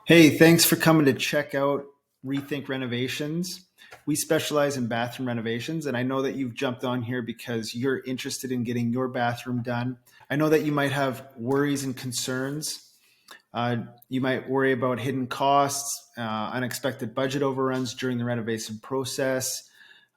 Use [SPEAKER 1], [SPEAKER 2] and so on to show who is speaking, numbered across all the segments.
[SPEAKER 1] Hey, thanks for coming to check out Rethink Renovations. We specialize in bathroom renovations, and I know that you've jumped on here because you're interested in getting your bathroom done. I know that you might have worries and concerns. You might worry about hidden costs, unexpected budget overruns during the renovation process.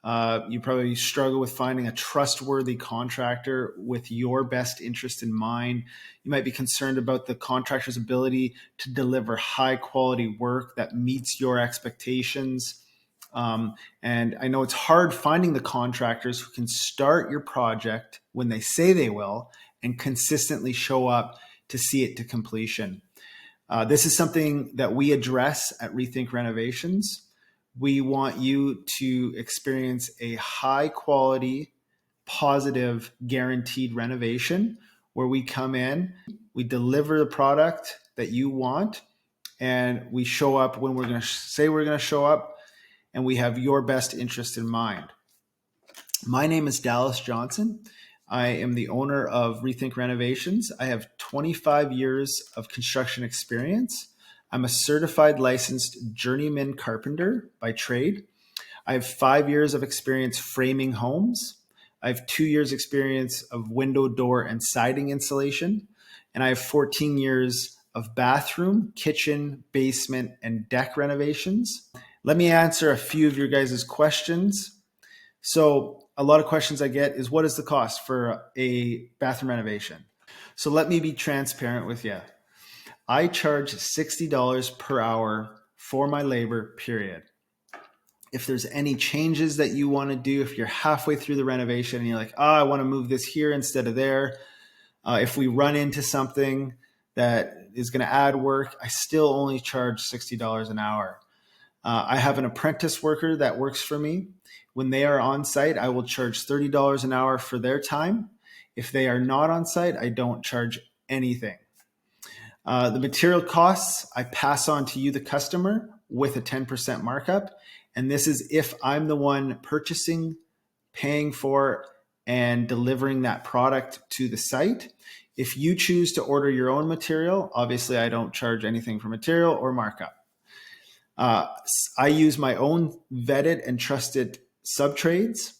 [SPEAKER 1] You probably struggle with finding a trustworthy contractor with your best interest in mind. You might be concerned about the contractor's ability to deliver high quality work that meets your expectations. And I know it's hard finding the contractors who can start your project when they say they will and consistently show up to see it to completion. This is something that we address at Rethink Renovations. We want you to experience a high quality, positive, guaranteed renovation where we come in, we deliver the product that you want, and we show up when we're going to say we're going to show up, and we have your best interest in mind. My name is Dallas Johnson. I am the owner of Rethink Renovations. I have 25 years of construction experience. I'm a certified licensed journeyman carpenter by trade. I have 5 years of experience framing homes. I have 2 years experience of window, door, and siding installation. And I have 14 years of bathroom, kitchen, basement, and deck renovations. Let me answer a few of your guys' questions. So a lot of questions I get is, what is the cost for a bathroom renovation? So let me be transparent with you. I charge $60 per hour for my labor, period. If there's any changes that you want to do, if you're halfway through the renovation and you're like, I want to move this here instead of there. If we run into something that is going to add work, I still only charge $60 an hour. I have an apprentice worker that works for me. When they are on site, I will charge $30 an hour for their time. If they are not on site, I don't charge anything. The material costs, I pass on to you, the customer, with a 10% markup. And this is if I'm the one purchasing, paying for, and delivering that product to the site. If you choose to order your own material, obviously I don't charge anything for material or markup. I use my own vetted and trusted subtrades.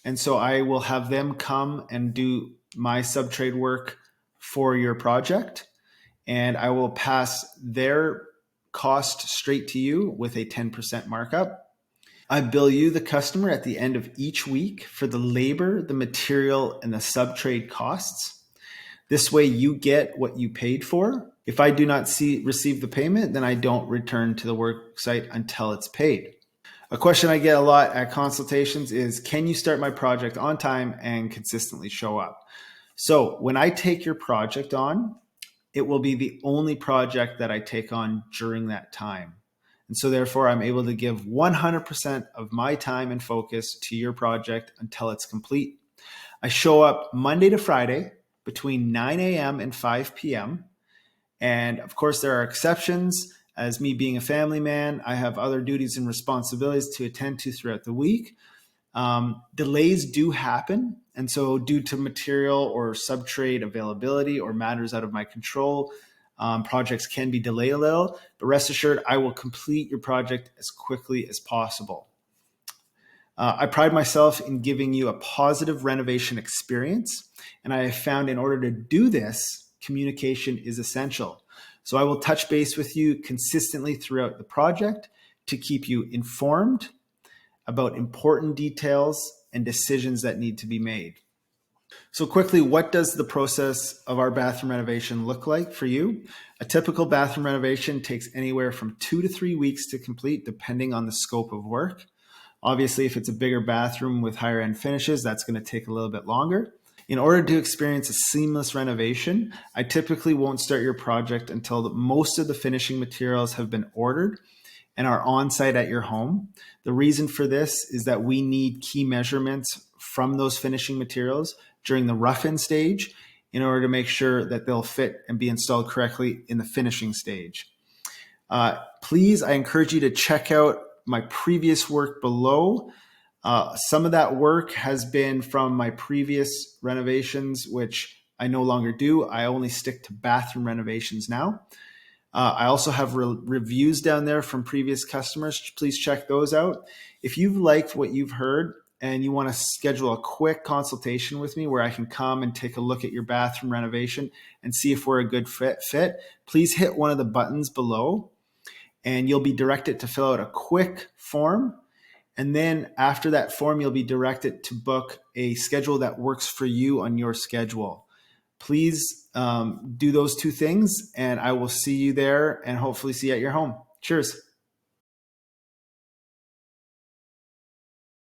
[SPEAKER 1] And so I will have them come and do my subtrade work for your project. And I will pass their cost straight to you with a 10% markup. I bill you, the customer, at the end of each week for the labor, the material, and the subtrade costs. This way you get what you paid for. If I do not receive the payment, then I don't return to the work site until it's paid. A question I get a lot at consultations is, can you start my project on time and consistently show up? So when I take your project on, it will be the only project that I take on during that time. And so therefore, I'm able to give 100% of my time and focus to your project until it's complete. I show up Monday to Friday between 9 a.m. and 5 p.m. And of course, there are exceptions. As me being a family man, I have other duties and responsibilities to attend to throughout the week. Delays do happen. And so due to material or subtrade availability or matters out of my control, projects can be delayed a little, but rest assured, I will complete your project as quickly as possible. I pride myself in giving you a positive renovation experience. And I have found in order to do this, communication is essential. So I will touch base with you consistently throughout the project to keep you informed about important details and decisions that need to be made. So quickly, what does the process of our bathroom renovation look like for you? A typical bathroom renovation takes anywhere from 2 to 3 weeks to complete, depending on the scope of work. Obviously, if it's a bigger bathroom with higher end finishes, that's going to take a little bit longer. In order to experience a seamless renovation, I typically won't start your project until most of the finishing materials have been ordered and are on site at your home. The reason for this is that we need key measurements from those finishing materials during the rough-in stage in order to make sure that they'll fit and be installed correctly in the finishing stage. Please, I encourage you to check out my previous work below. Some of that work has been from my previous renovations, which I no longer do. I only stick to bathroom renovations now. I also have reviews down there from previous customers. Please check those out. If you've liked what you've heard and you want to schedule a quick consultation with me where I can come and take a look at your bathroom renovation and see if we're a good fit, please hit one of the buttons below and you'll be directed to fill out a quick form. And then after that form, you'll be directed to book a schedule that works for you on your schedule. Please do those two things, and I will see you there and hopefully see you at your home. Cheers.